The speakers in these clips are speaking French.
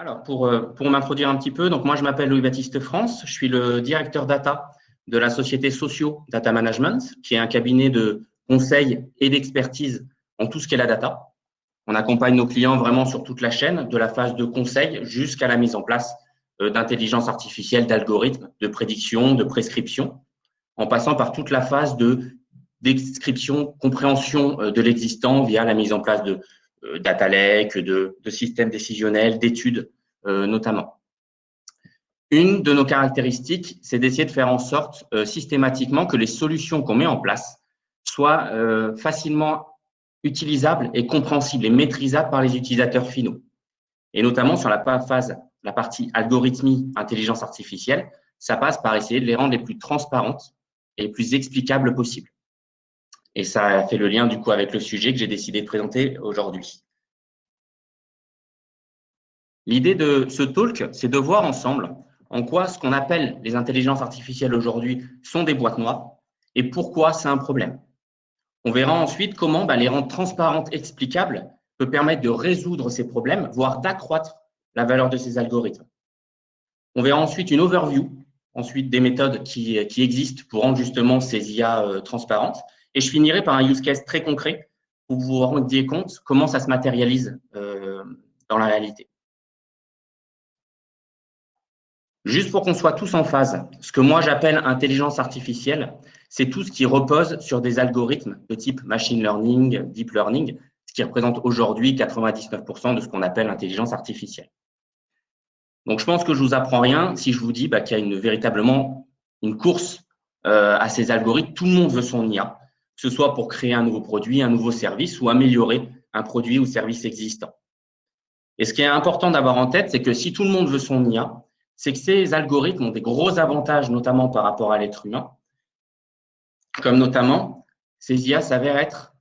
Alors, pour m'introduire un petit peu, donc moi, je m'appelle Louis-Baptiste France. Je suis le directeur data de la société Socio Data Management, qui est un cabinet de conseil et d'expertise en tout ce qu'est la data. On accompagne nos clients vraiment sur toute la chaîne, de la phase de conseil jusqu'à la mise en place d'intelligence artificielle, d'algorithmes, de prédiction, de prescription, en passant par toute la phase de description, compréhension de l'existant via la mise en place de data lake, de systèmes décisionnels, d'études notamment. Une de nos caractéristiques, c'est d'essayer de faire en sorte systématiquement que les solutions qu'on met en place soient facilement utilisables et compréhensibles et maîtrisables par les utilisateurs finaux. Et notamment sur la partie algorithmie, intelligence artificielle, ça passe par essayer de les rendre les plus transparentes et les plus explicables possibles. Et ça fait le lien du coup avec le sujet que j'ai décidé de présenter aujourd'hui. L'idée de ce talk, c'est de voir ensemble en quoi ce qu'on appelle les intelligences artificielles aujourd'hui sont des boîtes noires et pourquoi c'est un problème. On verra ensuite comment les rendre transparentes, explicables, peut permettre de résoudre ces problèmes, voire d'accroître la valeur de ces algorithmes. On verra ensuite une overview, ensuite des méthodes qui existent pour rendre justement ces IA transparentes. Et je finirai par un use case très concret pour vous vous rendiez compte comment ça se matérialise dans la réalité. Juste pour qu'on soit tous en phase, ce que moi j'appelle intelligence artificielle, c'est tout ce qui repose sur des algorithmes de type machine learning, deep learning, ce qui représente aujourd'hui 99% de ce qu'on appelle intelligence artificielle. Donc, je pense que je vous apprends rien si je vous dis qu'il y a véritablement une course à ces algorithmes. Tout le monde veut son IA, que ce soit pour créer un nouveau produit, un nouveau service ou améliorer un produit ou service existant. Et ce qui est important d'avoir en tête, c'est que si tout le monde veut son IA, c'est que ces algorithmes ont des gros avantages, notamment par rapport à l'être humain, comme notamment ces IA s'avèrent être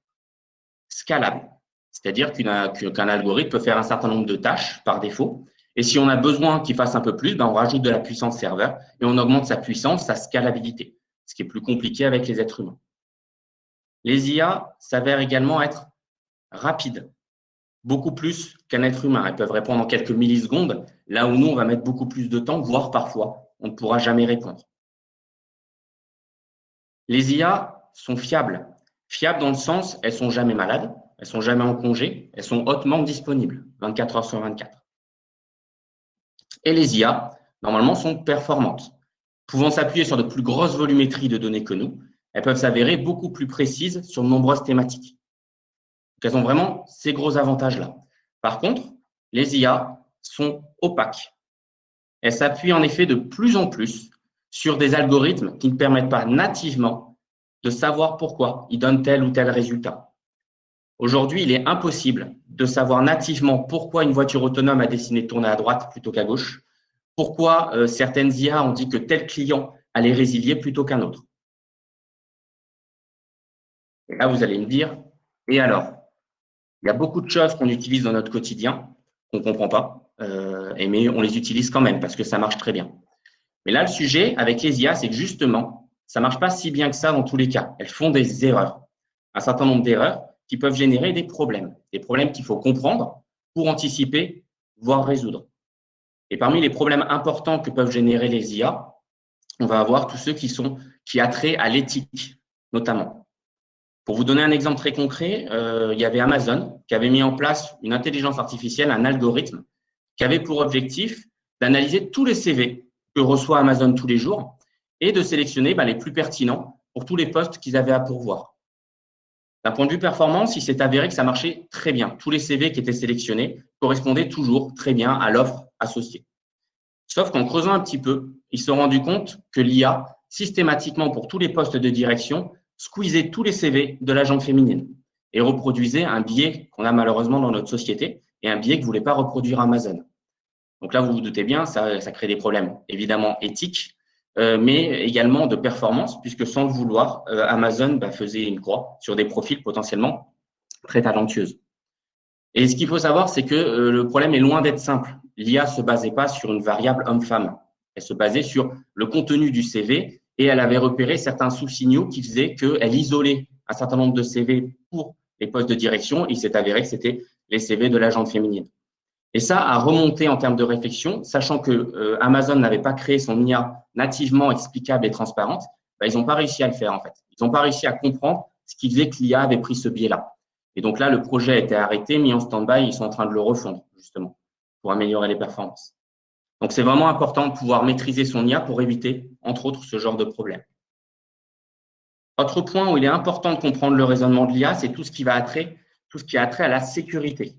scalables. C'est-à-dire qu'un algorithme peut faire un certain nombre de tâches par défaut. Et si on a besoin qu'il fasse un peu plus, on rajoute de la puissance serveur et on augmente sa puissance, sa scalabilité, ce qui est plus compliqué avec les êtres humains. Les IA s'avèrent également être rapides, beaucoup plus qu'un être humain. Elles peuvent répondre en quelques millisecondes, là où nous, on va mettre beaucoup plus de temps, voire parfois, on ne pourra jamais répondre. Les IA sont fiables. Fiables dans le sens, elles ne sont jamais malades, elles ne sont jamais en congé, elles sont hautement disponibles, 24 heures sur 24. Et les IA, normalement, sont performantes. Pouvant s'appuyer sur de plus grosses volumétries de données que nous, elles peuvent s'avérer beaucoup plus précises sur de nombreuses thématiques. Donc, elles ont vraiment ces gros avantages-là. Par contre, les IA sont opaques. Elles s'appuient en effet de plus en plus sur des algorithmes qui ne permettent pas nativement de savoir pourquoi ils donnent tel ou tel résultat. Aujourd'hui, il est impossible de savoir nativement pourquoi une voiture autonome a décidé de tourner à droite plutôt qu'à gauche, pourquoi certaines IA ont dit que tel client allait résilier plutôt qu'un autre. Et là, vous allez me dire, et alors? Il y a beaucoup de choses qu'on utilise dans notre quotidien qu'on ne comprend pas, mais on les utilise quand même parce que ça marche très bien. Mais là, le sujet avec les IA, c'est que justement, ça ne marche pas si bien que ça dans tous les cas. Elles font des erreurs, un certain nombre d'erreurs qui peuvent générer des problèmes qu'il faut comprendre pour anticiper, voire résoudre. Et parmi les problèmes importants que peuvent générer les IA, on va avoir tous ceux qui a trait à l'éthique, notamment. Pour vous donner un exemple très concret, il y avait Amazon qui avait mis en place une intelligence artificielle, un algorithme, qui avait pour objectif d'analyser tous les CV que reçoit Amazon tous les jours et de sélectionner les plus pertinents pour tous les postes qu'ils avaient à pourvoir. D'un point de vue performance, il s'est avéré que ça marchait très bien. Tous les CV qui étaient sélectionnés correspondaient toujours très bien à l'offre associée. Sauf qu'en creusant un petit peu, ils se sont rendus compte que l'IA, systématiquement pour tous les postes de direction, squeezait tous les CV de la gente féminine et reproduisait un biais qu'on a malheureusement dans notre société et un biais que ne voulait pas reproduire Amazon. Donc là, vous vous doutez bien, ça crée des problèmes évidemment éthiques, mais également de performance, puisque sans le vouloir, Amazon faisait une croix sur des profils potentiellement très talentueux. Et ce qu'il faut savoir, c'est que le problème est loin d'être simple. L'IA ne se basait pas sur une variable homme-femme. Elle se basait sur le contenu du CV et elle avait repéré certains sous-signaux qui faisaient qu'elle isolait un certain nombre de CV pour les postes de direction. Il s'est avéré que c'était les CV de la gente féminine. Et ça a remonté en termes de réflexion, sachant que Amazon n'avait pas créé son IA nativement explicable et transparente, bah, ils n'ont pas réussi à le faire en fait. Ils n'ont pas réussi à comprendre ce qui faisait que l'IA avait pris ce biais-là. Et donc là, le projet a été arrêté, mis en stand-by, ils sont en train de le refondre justement pour améliorer les performances. Donc c'est vraiment important de pouvoir maîtriser son IA pour éviter, entre autres, ce genre de problème. Autre point où il est important de comprendre le raisonnement de l'IA, c'est tout ce qui a trait à la sécurité.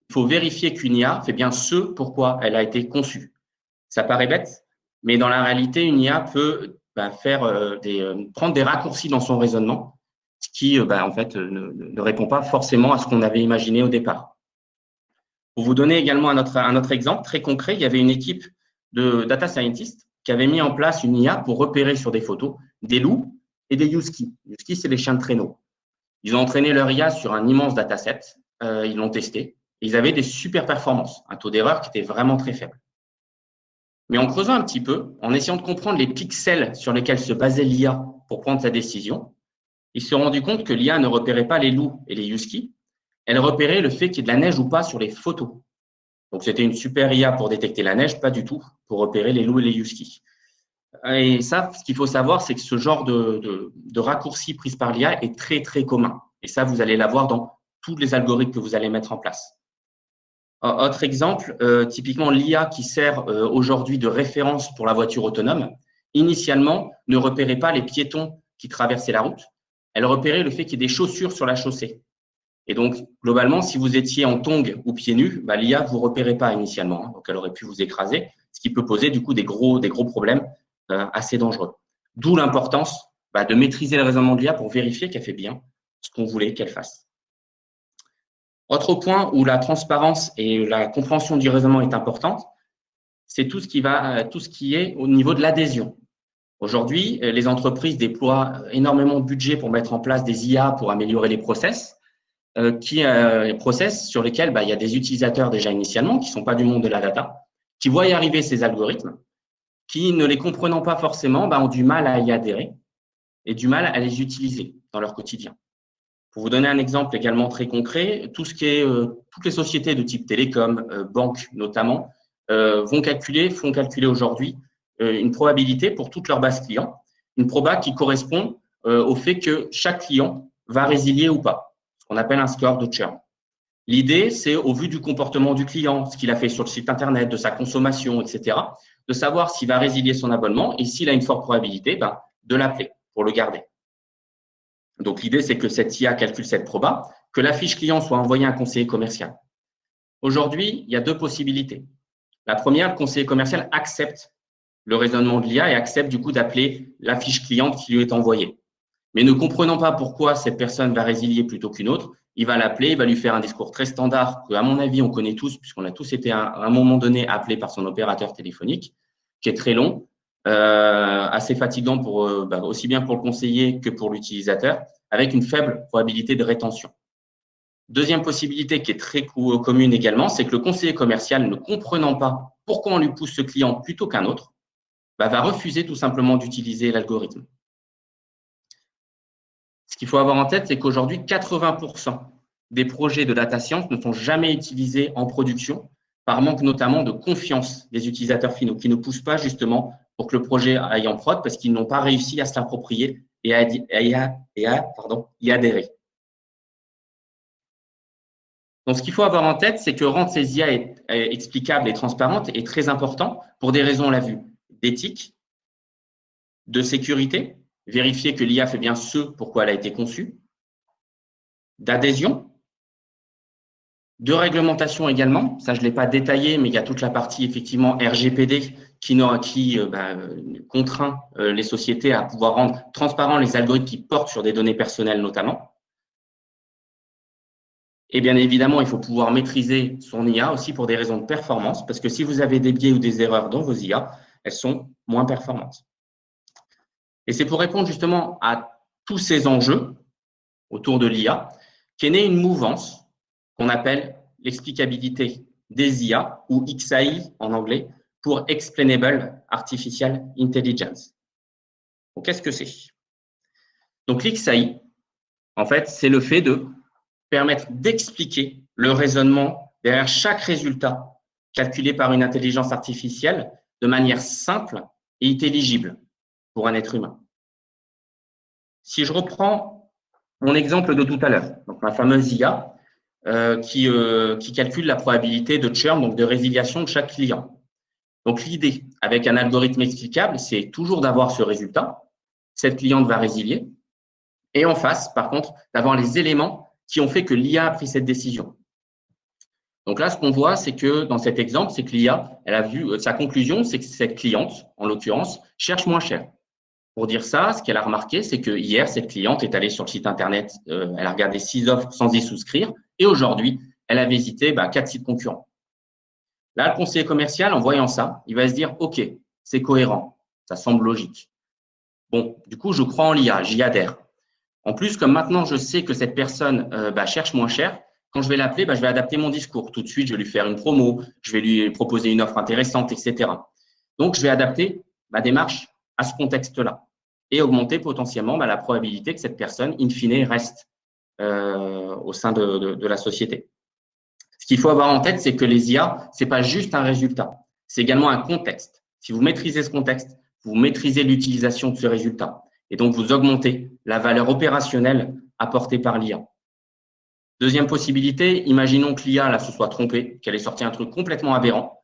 Il faut vérifier qu'une IA fait bien ce pourquoi elle a été conçue. Ça paraît bête, mais dans la réalité, une IA peut prendre des raccourcis dans son raisonnement, ce qui en fait ne répond pas forcément à ce qu'on avait imaginé au départ. Pour vous donner également un autre exemple très concret, il y avait une équipe de data scientists qui avait mis en place une IA pour repérer sur des photos des loups et des huskies. Les huskies, c'est les chiens de traîneau. Ils ont entraîné leur IA sur un immense dataset, ils l'ont testé, et ils avaient des super performances, un taux d'erreur qui était vraiment très faible. Mais en creusant un petit peu, en essayant de comprendre les pixels sur lesquels se basait l'IA pour prendre sa décision, ils se sont rendus compte que l'IA ne repérait pas les loups et les huskies, elle repérait le fait qu'il y ait de la neige ou pas sur les photos. Donc, c'était une super IA pour détecter la neige, pas du tout pour repérer les loups et les huskies. Et ça, ce qu'il faut savoir, c'est que ce genre de raccourci pris par l'IA est très, très commun. Et ça, vous allez l'avoir dans tous les algorithmes que vous allez mettre en place. Autre exemple, typiquement l'IA qui sert aujourd'hui de référence pour la voiture autonome, initialement, ne repérait pas les piétons qui traversaient la route. Elle repérait le fait qu'il y ait des chaussures sur la chaussée. Et donc, globalement, si vous étiez en tongs ou pieds nus, l'IA ne vous repérait pas initialement. Donc, elle aurait pu vous écraser, ce qui peut poser du coup des gros problèmes assez dangereux. D'où l'importance de maîtriser le raisonnement de l'IA pour vérifier qu'elle fait bien ce qu'on voulait qu'elle fasse. Autre point où la transparence et la compréhension du raisonnement est importante, c'est tout ce qui est au niveau de l'adhésion. Aujourd'hui, les entreprises déploient énormément de budget pour mettre en place des IA pour améliorer les process, process sur lesquels il y a des utilisateurs déjà initialement qui ne sont pas du monde de la data, qui voient y arriver ces algorithmes, qui, ne les comprenant pas forcément, ont du mal à y adhérer et du mal à les utiliser dans leur quotidien. Pour vous donner un exemple également très concret, toutes les sociétés de type télécom, banques notamment, font calculer aujourd'hui une probabilité pour toute leur base client, une proba qui correspond au fait que chaque client va résilier ou pas, ce qu'on appelle un score de churn. L'idée, c'est au vu du comportement du client, ce qu'il a fait sur le site internet, de sa consommation, etc., de savoir s'il va résilier son abonnement et s'il a une forte probabilité, de l'appeler pour le garder. Donc, l'idée, c'est que cette IA calcule cette proba, que la fiche client soit envoyée à un conseiller commercial. Aujourd'hui, il y a deux possibilités. La première, le conseiller commercial accepte le raisonnement de l'IA et accepte du coup d'appeler la fiche cliente qui lui est envoyée. Mais ne comprenant pas pourquoi cette personne va résilier plutôt qu'une autre, il va l'appeler, il va lui faire un discours très standard que, à mon avis, on connaît tous, puisqu'on a tous été à un moment donné appelés par son opérateur téléphonique, qui est très long, assez fatigant aussi bien pour le conseiller que pour l'utilisateur, avec une faible probabilité de rétention. Deuxième possibilité qui est très commune également, c'est que le conseiller commercial, ne comprenant pas pourquoi on lui pousse ce client plutôt qu'un autre, va refuser tout simplement d'utiliser l'algorithme. Ce qu'il faut avoir en tête, c'est qu'aujourd'hui, 80% des projets de data science ne sont jamais utilisés en production par manque notamment de confiance des utilisateurs finaux qui ne poussent pas justement pour que le projet aille en prod parce qu'ils n'ont pas réussi à se l'approprier et à y adhérer. Donc, ce qu'il faut avoir en tête, c'est que rendre ces IA explicables et transparentes est très important pour des raisons, on l'a vu, d'éthique, de sécurité, vérifier que l'IA fait bien ce pourquoi elle a été conçue, d'adhésion, de réglementation également. Ça, je ne l'ai pas détaillé, mais il y a toute la partie effectivement RGPD qui contraint les sociétés à pouvoir rendre transparents les algorithmes qui portent sur des données personnelles notamment. Et bien évidemment, il faut pouvoir maîtriser son IA aussi pour des raisons de performance, parce que si vous avez des biais ou des erreurs dans vos IA, elles sont moins performantes. Et c'est pour répondre justement à tous ces enjeux autour de l'IA qu'est née une mouvance qu'on appelle l'explicabilité des IA, ou XAI en anglais, pour Explainable Artificial Intelligence. Donc, qu'est-ce que c'est? Donc, l'XAI, en fait, c'est le fait de permettre d'expliquer le raisonnement derrière chaque résultat calculé par une intelligence artificielle de manière simple et intelligible pour un être humain. Si je reprends mon exemple de tout à l'heure, donc ma fameuse IA qui calcule la probabilité de churn, donc de résiliation de chaque client. Donc l'idée avec un algorithme explicable, c'est toujours d'avoir ce résultat. Cette cliente va résilier. Et en face, par contre, d'avoir les éléments qui ont fait que l'IA a pris cette décision. Donc là, ce qu'on voit, c'est que dans cet exemple, c'est que l'IA, elle a vu sa conclusion, c'est que cette cliente, en l'occurrence, cherche moins cher. Pour dire ça, ce qu'elle a remarqué, c'est que hier, cette cliente est allée sur le site internet, elle a regardé 6 offres sans y souscrire, et aujourd'hui, elle a visité 4 sites concurrents. Là, le conseiller commercial, en voyant ça, il va se dire, OK, c'est cohérent, ça semble logique. Bon, du coup, je crois en l'IA, j'y adhère. En plus, comme maintenant, je sais que cette personne cherche moins cher, quand je vais l'appeler, je vais adapter mon discours. Tout de suite, je vais lui faire une promo, je vais lui proposer une offre intéressante, etc. Donc, je vais adapter ma démarche à ce contexte-là et augmenter potentiellement la probabilité que cette personne, in fine, reste au sein de la société. Ce qu'il faut avoir en tête, c'est que les IA, ce n'est pas juste un résultat, c'est également un contexte. Si vous maîtrisez ce contexte, vous maîtrisez l'utilisation de ce résultat et donc vous augmentez la valeur opérationnelle apportée par l'IA. Deuxième possibilité, imaginons que l'IA se soit trompée, qu'elle ait sorti un truc complètement aberrant.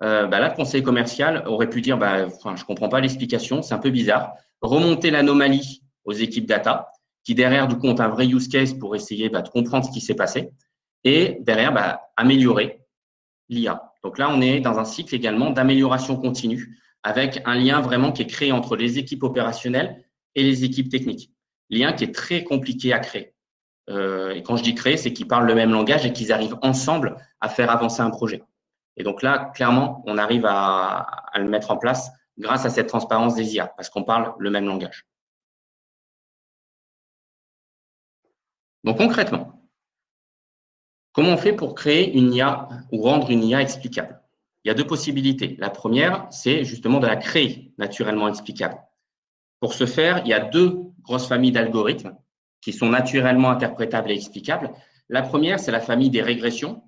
Là, le conseiller commercial aurait pu dire je ne comprends pas l'explication, c'est un peu bizarre. Remonter l'anomalie aux équipes data, qui derrière, du coup, ont un vrai use case pour essayer de comprendre ce qui s'est passé. Et derrière, améliorer l'IA. Donc là, on est dans un cycle également d'amélioration continue avec un lien vraiment qui est créé entre les équipes opérationnelles et les équipes techniques. Lien qui est très compliqué à créer. Et quand je dis créer, c'est qu'ils parlent le même langage et qu'ils arrivent ensemble à faire avancer un projet. Et donc là, clairement, on arrive à le mettre en place grâce à cette transparence des IA parce qu'on parle le même langage. Donc concrètement, comment on fait pour créer une IA ou rendre une IA explicable? Il y a deux possibilités. La première, c'est justement de la créer naturellement explicable. Pour ce faire, il y a deux grosses familles d'algorithmes qui sont naturellement interprétables et explicables. La première, c'est la famille des régressions,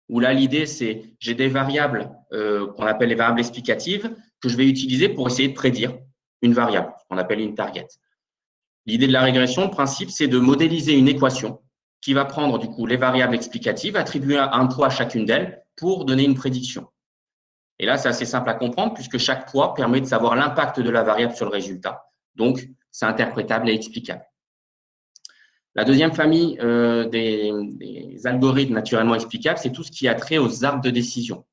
où là, l'idée, c'est j'ai des variables qu'on appelle les variables explicatives que je vais utiliser pour essayer de prédire une variable, qu'on appelle une target. L'idée de la régression, le principe, c'est de modéliser une équation qui va prendre du coup les variables explicatives, attribuer un poids à chacune d'elles pour donner une prédiction. Et là, c'est assez simple à comprendre puisque chaque poids permet de savoir l'impact de la variable sur le résultat. Donc, c'est interprétable et explicable. La deuxième famille des algorithmes naturellement explicables, c'est tout ce qui a trait aux arbres de décision.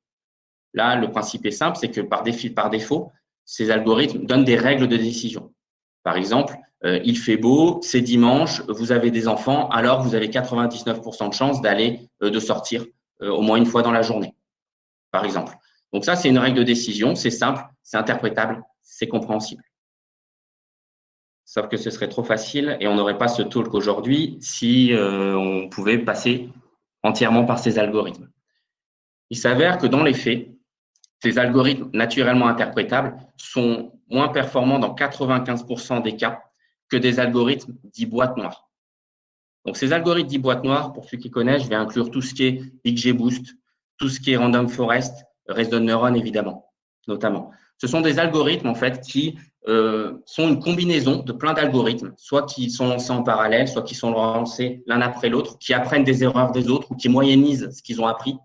Là, le principe est simple, c'est que par défaut, ces algorithmes donnent des règles de décision. Par exemple, il fait beau, c'est dimanche, vous avez des enfants, alors vous avez 99% de chances de sortir au moins une fois dans la journée, par exemple. Donc ça, c'est une règle de décision, c'est simple, c'est interprétable, c'est compréhensible. Sauf que ce serait trop facile et on n'aurait pas ce talk aujourd'hui si on pouvait passer entièrement par ces algorithmes. Il s'avère que dans les faits, ces algorithmes naturellement interprétables sont moins performants dans 95% des cas que des algorithmes dits boîte noire. Donc, ces algorithmes dits boîte noire, pour ceux qui connaissent, je vais inclure tout ce qui est XGBoost, tout ce qui est Random Forest, Resident Neuron évidemment, notamment. Ce sont des algorithmes en fait qui sont une combinaison de plein d'algorithmes, soit qui sont lancés en parallèle, soit qui sont lancés l'un après l'autre, qui apprennent des erreurs des autres ou qui moyennisent ce qu'ils ont appris.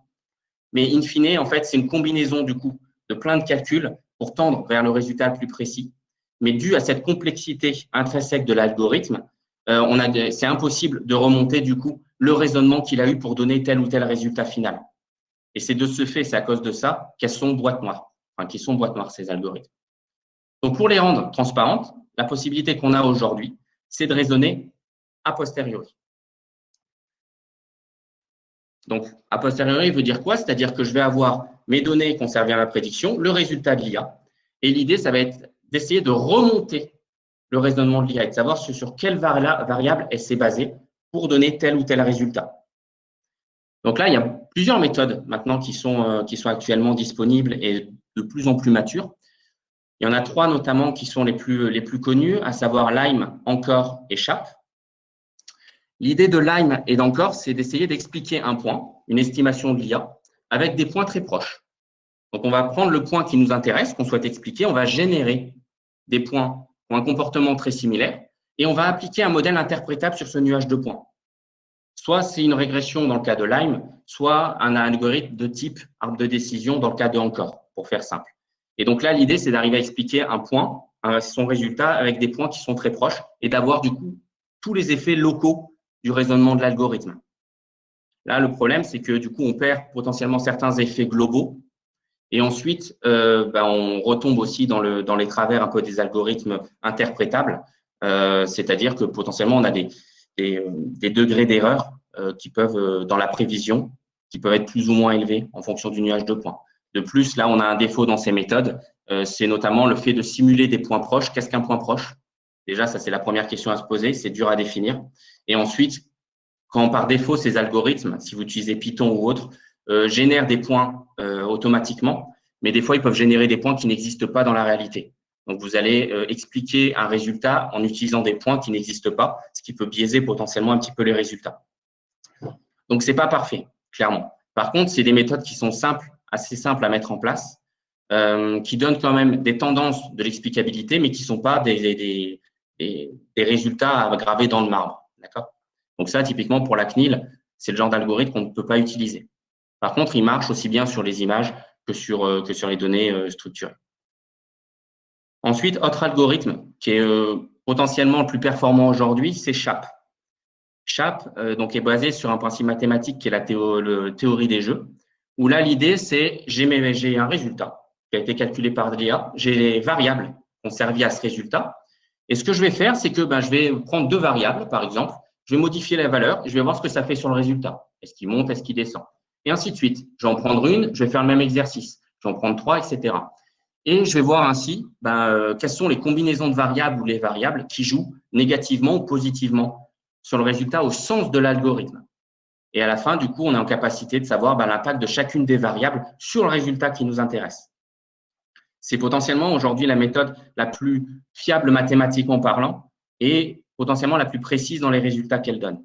Mais in fine, en fait, c'est une combinaison du coup de plein de calculs pour tendre vers le résultat le plus précis. Mais dû à cette complexité intrinsèque de l'algorithme, c'est impossible de remonter du coup le raisonnement qu'il a eu pour donner tel ou tel résultat final. Et c'est de ce fait, c'est à cause de ça qu'elles sont boîtes noires, qu'ils sont boîtes noires ces algorithmes. Donc pour les rendre transparentes, la possibilité qu'on a aujourd'hui, c'est de raisonner a posteriori. Donc, a posteriori veut dire quoi? C'est-à-dire que je vais avoir mes données conservées à ma prédiction, le résultat de l'IA. Et l'idée, ça va être d'essayer de remonter le raisonnement de l'IA et de savoir sur quelle variable elle s'est basée pour donner tel ou tel résultat. Donc là, il y a plusieurs méthodes maintenant qui sont actuellement disponibles et de plus en plus matures. Il y en a trois notamment qui sont les plus connues, à savoir Lime, Encore et Sharp. L'idée de Lime et d'Anchor, c'est d'essayer d'expliquer un point, une estimation de l'IA, avec des points très proches. Donc, on va prendre le point qui nous intéresse, qu'on souhaite expliquer, on va générer des points qui ont un comportement très similaire et on va appliquer un modèle interprétable sur ce nuage de points. Soit c'est une régression dans le cas de Lime, soit un algorithme de type arbre de décision dans le cas de Anchor, pour faire simple. Et donc là, l'idée, c'est d'arriver à expliquer un point, son résultat, avec des points qui sont très proches et d'avoir du coup tous les effets locaux du raisonnement de l'algorithme. Là, le problème, c'est que du coup, on perd potentiellement certains effets globaux et ensuite, on retombe aussi dans les travers un peu des algorithmes interprétables, c'est-à-dire que potentiellement, on a des degrés d'erreur qui peuvent, dans la prévision, qui peuvent être plus ou moins élevés en fonction du nuage de points. De plus, là, on a un défaut dans ces méthodes, c'est notamment le fait de simuler des points proches. Qu'est-ce qu'un point proche? Déjà, ça, c'est la première question à se poser, c'est dur à définir. Et ensuite, quand par défaut, ces algorithmes, si vous utilisez Python ou autre, génèrent des points automatiquement, mais des fois, ils peuvent générer des points qui n'existent pas dans la réalité. Donc, vous allez expliquer un résultat en utilisant des points qui n'existent pas, ce qui peut biaiser potentiellement un petit peu les résultats. Donc, c'est pas parfait, clairement. Par contre, c'est des méthodes qui sont simples, assez simples à mettre en place, qui donnent quand même des tendances de l'explicabilité, mais qui ne sont pas des résultats gravés dans le marbre. D'accord? Donc ça, typiquement, pour la CNIL, c'est le genre d'algorithme qu'on ne peut pas utiliser. Par contre, il marche aussi bien sur les images que sur les données structurées. Ensuite, autre algorithme qui est potentiellement le plus performant aujourd'hui, c'est SHAP. SHAP donc est basé sur un principe mathématique qui est la théorie des jeux, où là, l'idée, c'est j'ai un résultat qui a été calculé par l'IA, j'ai les variables qui ont servi à ce résultat, et ce que je vais faire, c'est que je vais prendre deux variables, par exemple, je vais modifier la valeur, je vais voir ce que ça fait sur le résultat. Est-ce qu'il monte, est-ce qu'il descend? Et ainsi de suite. Je vais en prendre une, je vais faire le même exercice. Je vais en prendre trois, etc. Et je vais voir ainsi quelles sont les combinaisons de variables ou les variables qui jouent négativement ou positivement sur le résultat au sens de l'algorithme. Et à la fin, du coup, on est en capacité de savoir l'impact de chacune des variables sur le résultat qui nous intéresse. C'est potentiellement aujourd'hui la méthode la plus fiable mathématiquement parlant et potentiellement la plus précise dans les résultats qu'elle donne.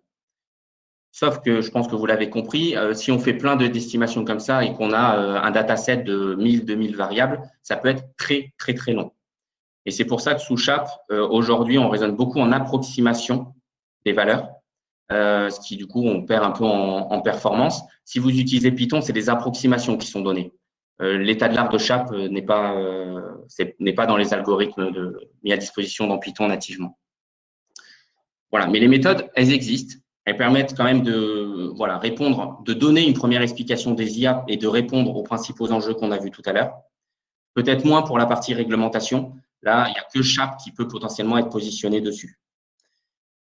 Sauf que je pense que vous l'avez compris, si on fait plein d'estimations comme ça et qu'on a un dataset de 1000, 2000 variables, ça peut être très, très, très long. Et c'est pour ça que sous SHAP, aujourd'hui, on raisonne beaucoup en approximation des valeurs, ce qui, du coup, on perd un peu en performance. Si vous utilisez Python, c'est des approximations qui sont données. L'état de l'art de SHAP n'est pas dans les algorithmes mis à disposition dans Python nativement. Voilà, mais les méthodes, elles existent. Elles permettent quand même de donner une première explication des IA et de répondre aux principaux enjeux qu'on a vus tout à l'heure. Peut-être moins pour la partie réglementation. Là, il n'y a que SHAP qui peut potentiellement être positionné dessus.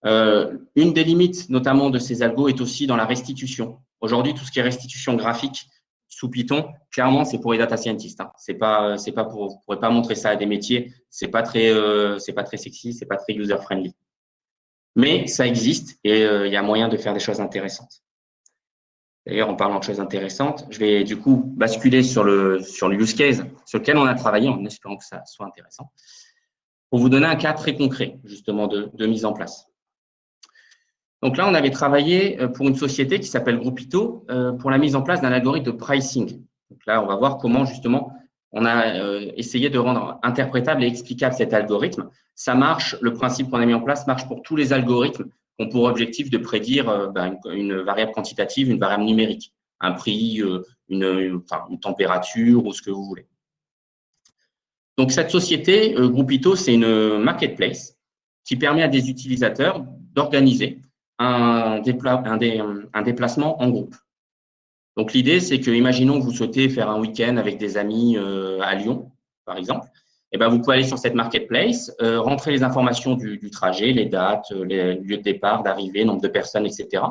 Une des limites, notamment de ces algos, est aussi dans la restitution. Aujourd'hui, tout ce qui est restitution graphique sous Python, clairement, c'est pour les data scientists. C'est pas pour, vous ne pourrez pas montrer ça à des métiers. C'est pas très sexy, c'est pas très user friendly. Mais ça existe et il y a moyen de faire des choses intéressantes. D'ailleurs, en parlant de choses intéressantes, je vais du coup basculer sur le use case sur lequel on a travaillé en espérant que ça soit intéressant, pour vous donner un cas très concret justement de mise en place. Donc là, on avait travaillé pour une société qui s'appelle Groupito pour la mise en place d'un algorithme de pricing. Donc là, on va voir comment justement on a essayé de rendre interprétable et explicable cet algorithme. Ça marche, le principe qu'on a mis en place marche pour tous les algorithmes qui ont pour objectif de prédire une variable quantitative, une variable numérique, un prix, une température ou ce que vous voulez. Donc cette société, Groupito, c'est une marketplace qui permet à des utilisateurs d'organiser un déplacement en groupe. Donc, l'idée, c'est que, imaginons que vous souhaitez faire un week-end avec des amis à Lyon, par exemple. Eh ben, vous pouvez aller sur cette marketplace, rentrer les informations du trajet, les dates, les lieux de départ, d'arrivée, nombre de personnes, etc.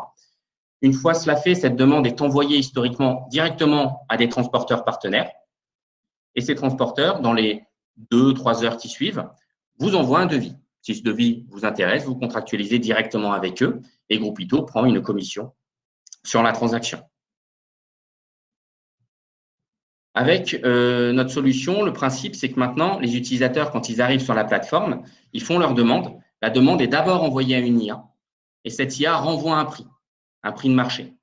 Une fois cela fait, cette demande est envoyée historiquement directement à des transporteurs partenaires. Et ces transporteurs, dans les 2-3 heures qui suivent, vous envoient un devis. Si ce devis vous intéresse, vous contractualisez directement avec eux et Groupito prend une commission sur la transaction. Avec notre solution, le principe, c'est que maintenant, les utilisateurs, quand ils arrivent sur la plateforme, ils font leur demande. La demande est d'abord envoyée à une IA et cette IA renvoie un prix de marché.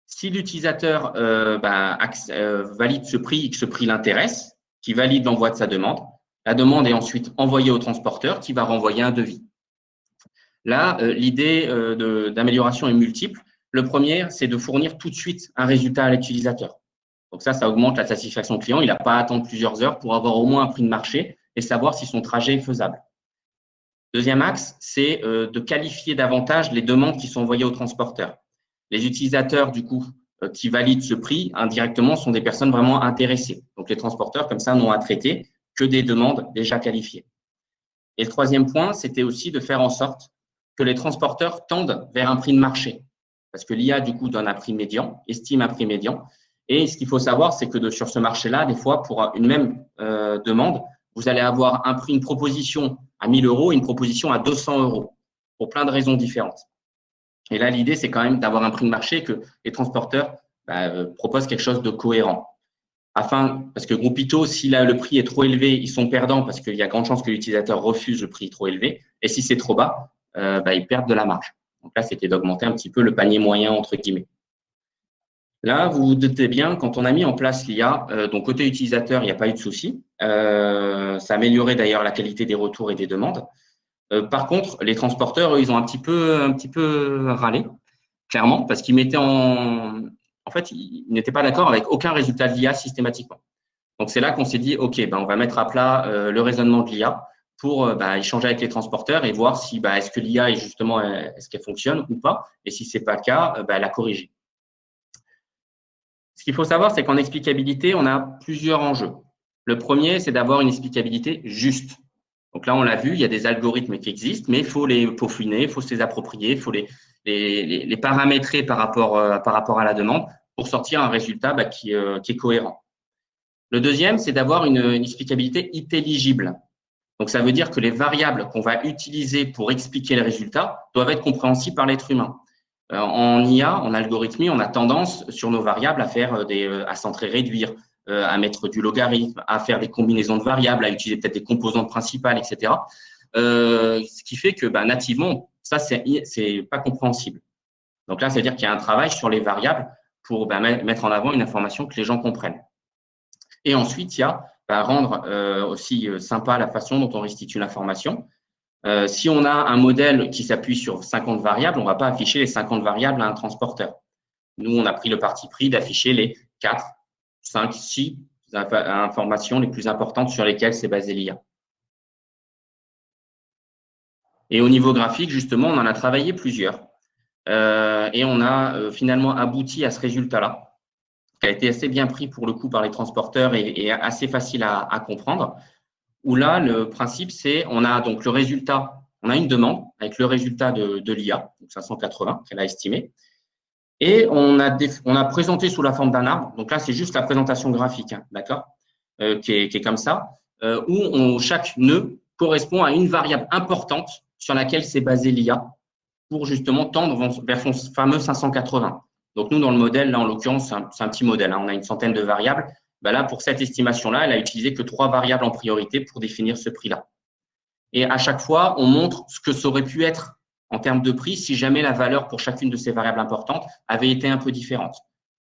Si l'utilisateur valide ce prix et que ce prix l'intéresse, qui valide l'envoi de sa demande, la demande est ensuite envoyée au transporteur qui va renvoyer un devis. Là, l'idée d'amélioration est multiple. Le premier, c'est de fournir tout de suite un résultat à l'utilisateur. Donc ça augmente la satisfaction client. Il n'a pas à attendre plusieurs heures pour avoir au moins un prix de marché et savoir si son trajet est faisable. Deuxième axe, c'est de qualifier davantage les demandes qui sont envoyées aux transporteurs. Les utilisateurs, du coup, qui valident ce prix indirectement sont des personnes vraiment intéressées. Donc, les transporteurs, comme ça, n'ont à traiter que des demandes déjà qualifiées. Et le troisième point, c'était aussi de faire en sorte que les transporteurs tendent vers un prix de marché. Parce que l'IA, du coup, donne un prix médian, estime un prix médian. Et ce qu'il faut savoir, c'est que sur ce marché-là, des fois, pour une même demande, vous allez avoir une proposition à 1 000 € et une proposition à 200 € pour plein de raisons différentes. Et là, l'idée, c'est quand même d'avoir un prix de marché que les transporteurs proposent quelque chose de cohérent. Parce que Groupito, si là, le prix est trop élevé, ils sont perdants parce qu'il y a grande chance que l'utilisateur refuse le prix trop élevé. Et si c'est trop bas, ils perdent de la marge. Donc là, c'était d'augmenter un petit peu le panier moyen, entre guillemets. Là, vous vous doutez bien, quand on a mis en place l'IA, donc côté utilisateur, il n'y a pas eu de souci. Ça a amélioré d'ailleurs la qualité des retours et des demandes. Par contre, les transporteurs, eux, ils ont un petit peu râlé, clairement, parce qu'ils ils n'étaient pas d'accord avec aucun résultat de l'IA systématiquement. Donc, c'est là qu'on s'est dit, OK, on va mettre à plat le raisonnement de l'IA pour échanger avec les transporteurs et voir si est-ce que l'IA est-ce qu'elle fonctionne ou pas, et si ce n'est pas le cas, la corriger. Ce qu'il faut savoir, c'est qu'en explicabilité, on a plusieurs enjeux. Le premier, c'est d'avoir une explicabilité juste. Donc là, on l'a vu, il y a des algorithmes qui existent, mais il faut les peaufiner, il faut se les approprier, il faut les paramétrer par rapport à la demande pour sortir un résultat qui est cohérent. Le deuxième, c'est d'avoir une explicabilité intelligible. Donc, ça veut dire que les variables qu'on va utiliser pour expliquer le résultat doivent être compréhensibles par l'être humain. En IA, en algorithmie, on a tendance sur nos variables à faire à centrer réduire, à mettre du logarithme, à faire des combinaisons de variables, à utiliser peut-être des composantes principales, etc. Ce qui fait que nativement, ça, c'est pas compréhensible. Donc là, ça veut dire qu'il y a un travail sur les variables pour mettre en avant une information que les gens comprennent. Et ensuite, il y a rendre aussi sympa la façon dont on restitue l'information. Si on a un modèle qui s'appuie sur 50 variables, on ne va pas afficher les 50 variables à un transporteur. Nous, on a pris le parti pris d'afficher les 4, 5, 6 informations les plus importantes sur lesquelles s'est basé l'IA. Et au niveau graphique, justement, on en a travaillé plusieurs. Et on a finalement abouti à ce résultat-là, qui a été assez bien pris pour le coup par les transporteurs et assez facile à comprendre. Où là, le principe, c'est on a donc le résultat, on a une demande avec le résultat de l'IA, donc 580 qu'elle a estimé, et on a présenté sous la forme d'un arbre. Donc là, c'est juste la présentation graphique, d'accord, qui est comme ça, où chaque nœud correspond à une variable importante sur laquelle s'est basée l'IA pour justement tendre vers son fameux 580. Donc nous, dans le modèle, là en l'occurrence, c'est un petit modèle, on a une centaine de variables. Là, pour cette estimation-là, elle a utilisé que 3 variables en priorité pour définir ce prix-là. Et à chaque fois, on montre ce que ça aurait pu être en termes de prix si jamais la valeur pour chacune de ces variables importantes avait été un peu différente.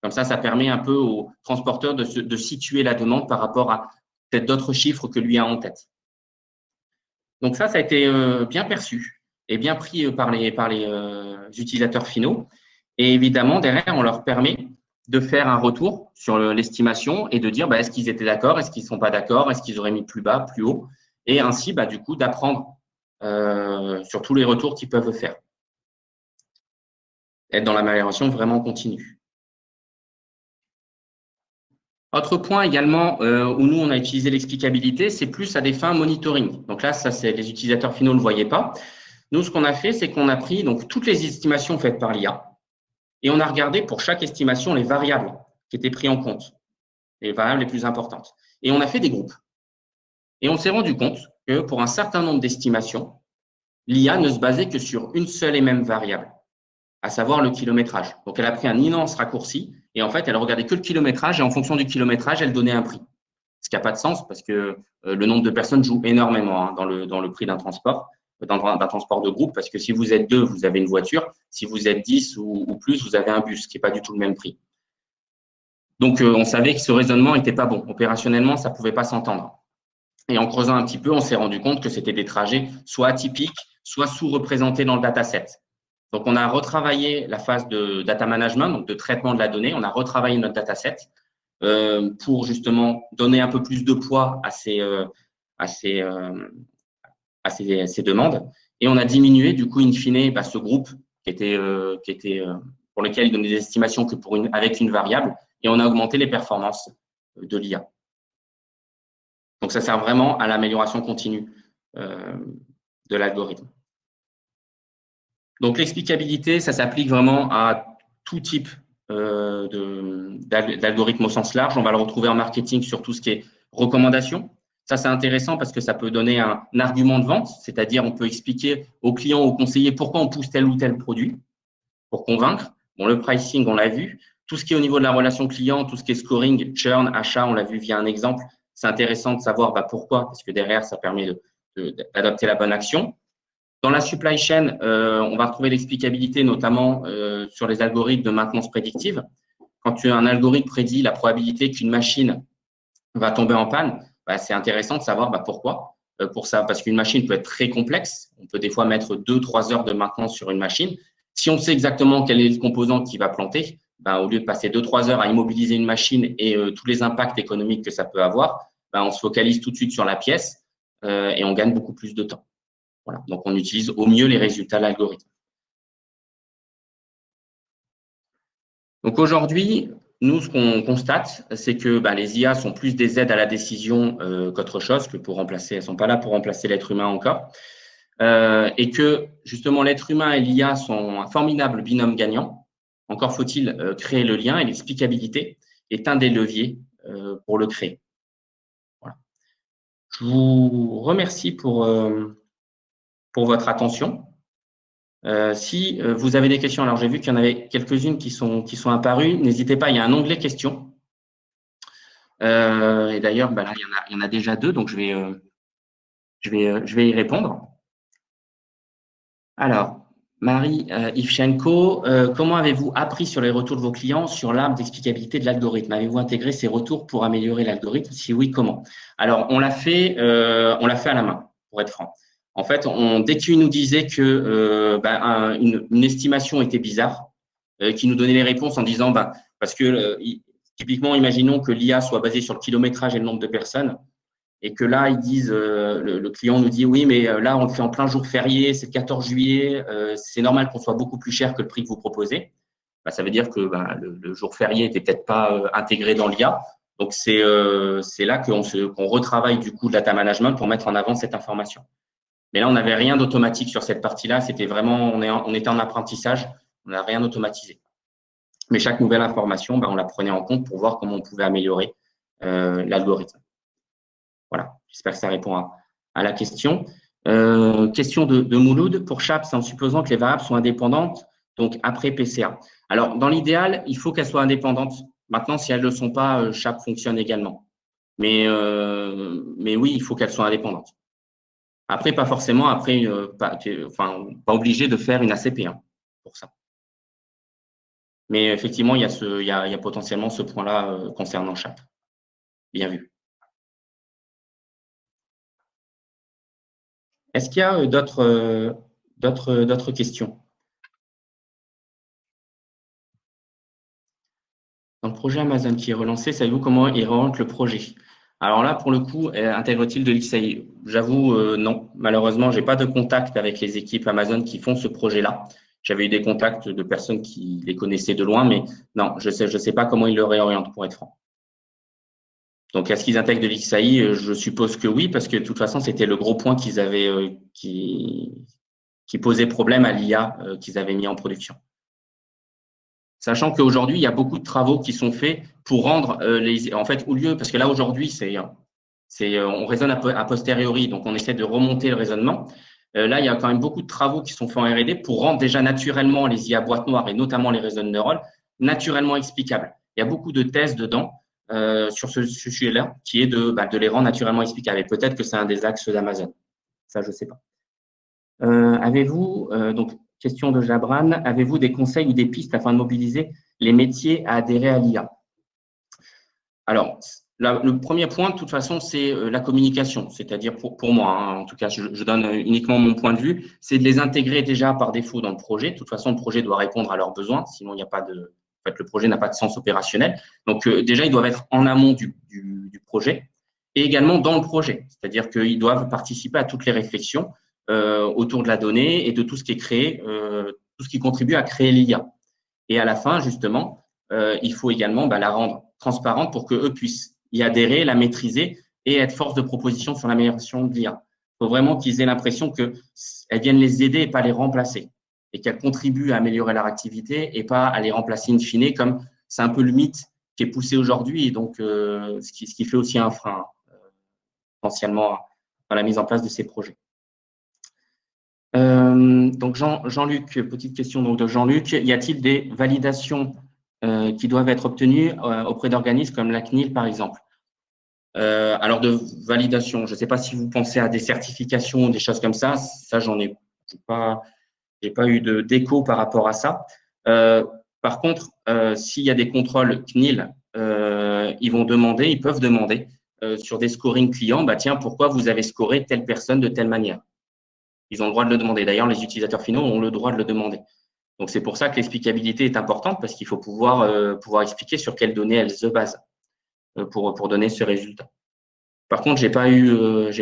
Comme ça permet un peu au transporteur de situer la demande par rapport à peut-être d'autres chiffres que lui a en tête. Donc ça a été bien perçu et bien pris par les utilisateurs finaux. Et évidemment, derrière, on leur permet de faire un retour sur l'estimation et de dire est-ce qu'ils étaient d'accord, est-ce qu'ils ne sont pas d'accord, est-ce qu'ils auraient mis plus bas, plus haut, et ainsi du coup d'apprendre sur tous les retours qu'ils peuvent faire. Être dans l'amélioration vraiment continue. Autre point également où nous on a utilisé l'explicabilité, c'est plus à des fins monitoring. Donc là, ça c'est les utilisateurs finaux ne le voyaient pas. Nous, ce qu'on a fait, c'est qu'on a pris donc toutes les estimations faites par l'IA. Et on a regardé pour chaque estimation les variables qui étaient prises en compte, les variables les plus importantes. Et on a fait des groupes. Et on s'est rendu compte que pour un certain nombre d'estimations, l'IA ne se basait que sur une seule et même variable, à savoir le kilométrage. Donc, elle a pris un immense raccourci et en fait, elle regardait que le kilométrage et en fonction du kilométrage, elle donnait un prix. Ce qui n'a pas de sens parce que le nombre de personnes joue énormément dans le prix d'un transport. d'un transport de groupe, parce que si vous êtes 2, vous avez une voiture. Si vous êtes 10 ou plus, vous avez un bus, qui n'est pas du tout le même prix. Donc, on savait que ce raisonnement n'était pas bon. Opérationnellement, ça ne pouvait pas s'entendre. Et en creusant un petit peu, on s'est rendu compte que c'était des trajets soit atypiques, soit sous-représentés dans le dataset. Donc, on a retravaillé la phase de data management, donc de traitement de la donnée. On a retravaillé notre dataset pour justement donner un peu plus de poids à ces demandes. Et on a diminué, du coup, in fine, ce groupe qui était pour lequel il donnait des estimations que avec une variable. Et on a augmenté les performances de l'IA. Donc, ça sert vraiment à l'amélioration continue de l'algorithme. Donc, l'explicabilité, ça s'applique vraiment à tout type d'algorithme au sens large. On va le retrouver en marketing sur tout ce qui est recommandation. Ça, c'est intéressant parce que ça peut donner un argument de vente, c'est-à-dire on peut expliquer aux clients, aux conseillers pourquoi on pousse tel ou tel produit pour convaincre. Bon, le pricing, on l'a vu. Tout ce qui est au niveau de la relation client, tout ce qui est scoring, churn, achat, on l'a vu via un exemple. C'est intéressant de savoir pourquoi, parce que derrière, ça permet d'adopter la bonne action. Dans la supply chain, on va retrouver l'explicabilité, notamment sur les algorithmes de maintenance prédictive. Quand un algorithme prédit la probabilité qu'une machine va tomber en panne, c'est intéressant de savoir pourquoi. Pour ça, parce qu'une machine peut être très complexe. On peut des fois mettre 2-3 heures de maintenance sur une machine. Si on sait exactement quel est le composant qui va planter, au lieu de passer 2-3 heures à immobiliser une machine et tous les impacts économiques que ça peut avoir, on se focalise tout de suite sur la pièce et on gagne beaucoup plus de temps. Voilà. Donc, on utilise au mieux les résultats de l'algorithme. Donc, aujourd'hui, nous, ce qu'on constate, c'est que les IA sont plus des aides à la décision qu'autre chose, que pour remplacer. Elles ne sont pas là pour remplacer l'être humain encore. Et que, justement, l'être humain et l'IA sont un formidable binôme gagnant. Encore faut-il créer le lien, et l'explicabilité est un des leviers pour le créer. Voilà. Je vous remercie pour votre attention. Si vous avez des questions, alors j'ai vu qu'il y en avait quelques-unes qui sont apparues. N'hésitez pas, il y a un onglet questions. Et d'ailleurs, là, il y en a déjà 2, donc je vais y répondre. Alors, Marie Ivchenko, comment avez-vous appris sur les retours de vos clients sur l'arbre d'explicabilité de l'algorithme? Avez-vous intégré ces retours pour améliorer l'algorithme? Si oui, comment? Alors, on l'a fait à la main, pour être franc. En fait, dès qu'il nous disait que une estimation était bizarre, qui nous donnait les réponses en disant, parce que typiquement, imaginons que l'IA soit basée sur le kilométrage et le nombre de personnes, et que là, ils disent, le client nous dit, oui, mais là, on le fait en plein jour férié, c'est le 14 juillet, c'est normal qu'on soit beaucoup plus cher que le prix que vous proposez. Ça veut dire que le jour férié n'était peut-être pas intégré dans l'IA. Donc, c'est là qu'on retravaille du coup le data management pour mettre en avant cette information. Mais là, on n'avait rien d'automatique sur cette partie-là. C'était vraiment, on était en apprentissage, on n'a rien automatisé. Mais chaque nouvelle information, on la prenait en compte pour voir comment on pouvait améliorer l'algorithme. Voilà, j'espère que ça répond à la question. Question de Mouloud. Pour SHAP, en supposant que les variables sont indépendantes, donc après PCA. Alors, dans l'idéal, il faut qu'elles soient indépendantes. Maintenant, si elles ne le sont pas, SHAP fonctionne également. Mais oui, il faut qu'elles soient indépendantes. Après, pas forcément, pas obligé de faire une ACP pour ça. Mais effectivement, il y a potentiellement ce point-là concernant SHAP. Bien vu. Est-ce qu'il y a d'autres questions? Dans le projet Amazon qui est relancé, savez-vous comment il relance le projet? Alors là, pour le coup, intègre-t-il de l'XAI? J'avoue, non. Malheureusement, je n'ai pas de contact avec les équipes Amazon qui font ce projet-là. J'avais eu des contacts de personnes qui les connaissaient de loin, mais non, je sais pas comment ils le réorientent, pour être franc. Donc, est-ce qu'ils intègrent de l'XAI? Je suppose que oui, parce que de toute façon, c'était le gros point qu'ils avaient, qui posait problème à l'IA qu'ils avaient mis en production. Sachant qu'aujourd'hui, il y a beaucoup de travaux qui sont faits pour rendre en fait, au lieu, parce que là, aujourd'hui, on raisonne a posteriori, donc on essaie de remonter le raisonnement. Là, il y a quand même beaucoup de travaux qui sont faits en R&D pour rendre déjà naturellement les IA boîtes noires et notamment les réseaux de neurones naturellement explicables. Il y a beaucoup de thèses dedans sur ce sujet-là, qui est de les rendre naturellement explicables. Et peut-être que c'est un des axes d'Amazon. Ça, je ne sais pas. Avez-vous, donc question de Jabran, avez-vous des conseils ou des pistes afin de mobiliser les métiers à adhérer à l'IA? Alors, le premier point, de toute façon, c'est la communication. C'est-à-dire, pour moi, hein, en tout cas, je donne uniquement mon point de vue, c'est de les intégrer déjà par défaut dans le projet. De toute façon, le projet doit répondre à leurs besoins, sinon il n'y a pas de… En fait, le projet n'a pas de sens opérationnel. Donc, déjà, ils doivent être en amont du projet et également dans le projet. C'est-à-dire qu'ils doivent participer à toutes les réflexions autour de la donnée et de tout ce qui est créé, tout ce qui contribue à créer l'IA. Et à la fin, justement, il faut également la rendre transparente pour qu'eux puissent y adhérer, la maîtriser et être force de proposition sur l'amélioration de l'IA. Il faut vraiment qu'ils aient l'impression qu'elles viennent les aider et pas les remplacer, et qu'elles contribuent à améliorer leur activité et pas à les remplacer in fine, comme c'est un peu le mythe qui est poussé aujourd'hui, et donc ce qui fait aussi un frein potentiellement dans la mise en place de ces projets. Donc Jean-Luc, petite question donc de Jean-Luc, y a-t-il des validations qui doivent être obtenues auprès d'organismes comme la CNIL par exemple? Alors de validation, je ne sais pas si vous pensez à des certifications ou des choses comme ça j'en ai pas eu d'écho par rapport à ça. Par contre, s'il y a des contrôles CNIL, ils peuvent demander sur des scorings clients, tiens, pourquoi vous avez scoré telle personne de telle manière? Ils ont le droit de le demander. D'ailleurs, les utilisateurs finaux ont le droit de le demander. Donc, c'est pour ça que l'explicabilité est importante parce qu'il faut pouvoir expliquer sur quelles données elles se basent pour donner ce résultat. Par contre, j'ai pas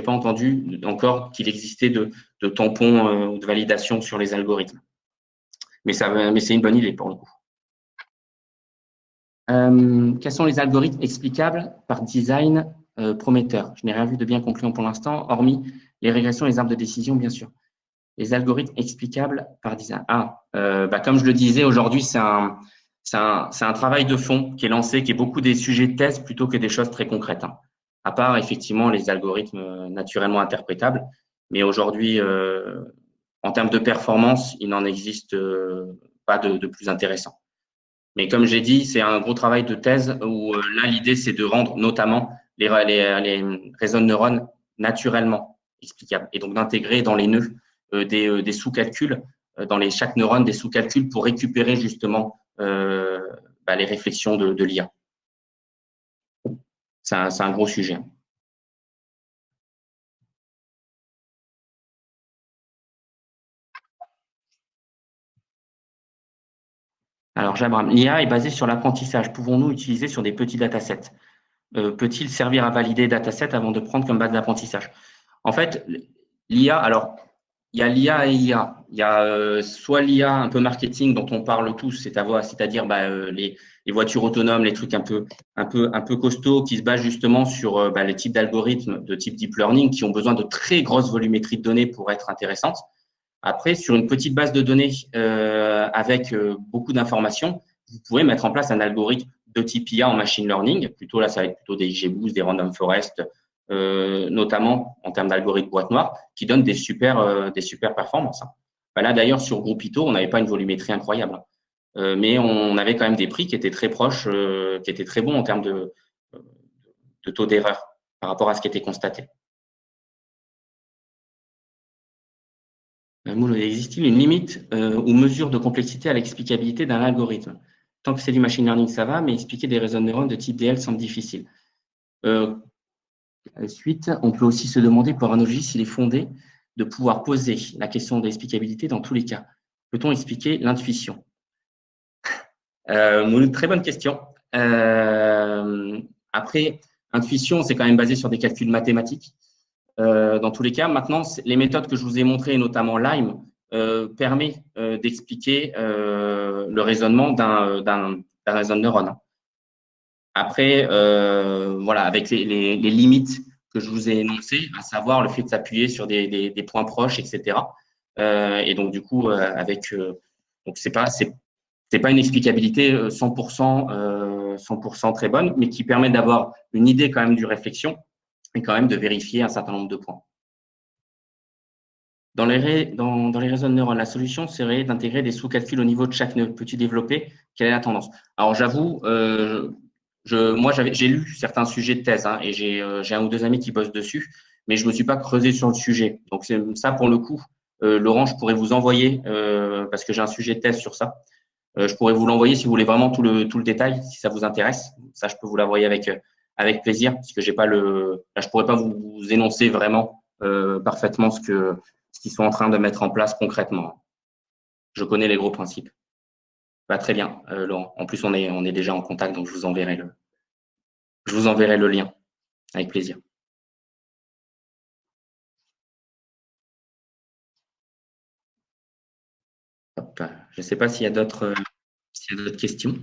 entendu encore qu'il existait de tampons ou de validation sur les algorithmes. Mais c'est une bonne idée pour le coup. Quels sont les algorithmes explicables par design prometteur? Je n'ai rien vu de bien concluant pour l'instant, hormis les régressions et les arbres de décision, bien sûr. Les algorithmes explicables par design. Comme je le disais, aujourd'hui, c'est un travail de fond qui est lancé, qui est beaucoup des sujets de thèse plutôt que des choses très concrètes. Hein. À part, effectivement, les algorithmes naturellement interprétables. Mais aujourd'hui, en termes de performance, il n'en existe pas de plus intéressant. Mais comme j'ai dit, c'est un gros travail de thèse où là, l'idée, c'est de rendre notamment les réseaux de neurones naturellement explicables et donc d'intégrer dans les nœuds des sous-calculs, dans chaque neurone, des sous-calculs pour récupérer justement les réflexions de l'IA. C'est un gros sujet. Alors, Jabram, l'IA est basée sur l'apprentissage. Pouvons-nous utiliser sur des petits datasets? Peut-il servir à valider datasets avant de prendre comme base d'apprentissage? En fait, l'IA, alors, il y a l'IA et IA. Il y a soit l'IA un peu marketing dont on parle tous, c'est-à-dire les voitures autonomes, les trucs un peu costauds qui se basent justement sur les types d'algorithmes de type deep learning qui ont besoin de très grosses volumétries de données pour être intéressantes. Après, sur une petite base de données avec beaucoup d'informations, vous pouvez mettre en place un algorithme de type IA en machine learning. Plutôt là, ça va être plutôt des XGBoost, des random forest, notamment en termes d'algorithme boîte noire, qui donnent des super performances. Là, d'ailleurs, sur Groupito, on n'avait pas une volumétrie incroyable, mais on avait quand même des prix qui étaient très proches, qui étaient très bons en termes de taux d'erreur par rapport à ce qui était constaté. Existe-t-il une limite ou mesure de complexité à l'explicabilité d'un algorithme? Tant que c'est du machine learning, ça va, mais expliquer des réseaux de neurones de type DL semble difficile. Ensuite, on peut aussi se demander pour un logiciel s'il est fondé de pouvoir poser la question de l'explicabilité dans tous les cas. Peut-on expliquer l'intuition? Très bonne question. Après, intuition, c'est quand même basé sur des calculs mathématiques. Dans tous les cas, maintenant, les méthodes que je vous ai montrées, notamment Lime, permet d'expliquer le raisonnement d'un réseau de neurones. Après, voilà, avec les limites que je vous ai énoncées, à savoir le fait de s'appuyer sur des points proches, etc. Et donc, du coup, donc c'est pas une explicabilité 100% très bonne, mais qui permet d'avoir une idée quand même du réflexion et quand même de vérifier un certain nombre de points. Dans les réseaux de neurones, la solution serait d'intégrer des sous-calculs au niveau de chaque nœud. Peux-tu développer? Quelle est la tendance? Alors, j'avoue, moi, j'ai lu certains sujets de thèse et j'ai un ou deux amis qui bossent dessus, mais je ne me suis pas creusé sur le sujet. Donc, ça, pour le coup, Laurent, je pourrais vous envoyer, parce que j'ai un sujet de thèse sur ça, je pourrais vous l'envoyer si vous voulez vraiment tout le détail, si ça vous intéresse. Ça, je peux vous l'envoyer avec plaisir, parce que j'ai pas là, je pourrais pas vous énoncer vraiment parfaitement ce qu'ils sont en train de mettre en place concrètement. Je connais les gros principes. Bah, très bien, Laurent. En plus, on est déjà en contact, donc je vous enverrai le lien avec plaisir. Hop. Je ne sais pas s'il y a d'autres questions.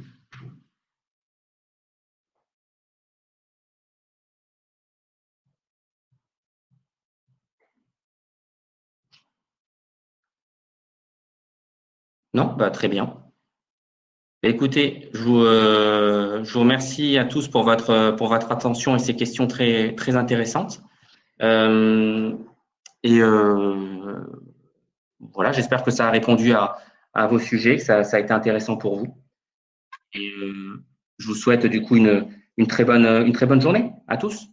Non? Bah, très bien. Écoutez, je vous remercie à tous pour votre attention et ces questions très, très intéressantes. Euh, et voilà, j'espère que ça a répondu à vos sujets, que ça a été intéressant pour vous. Et je vous souhaite du coup une très bonne journée à tous.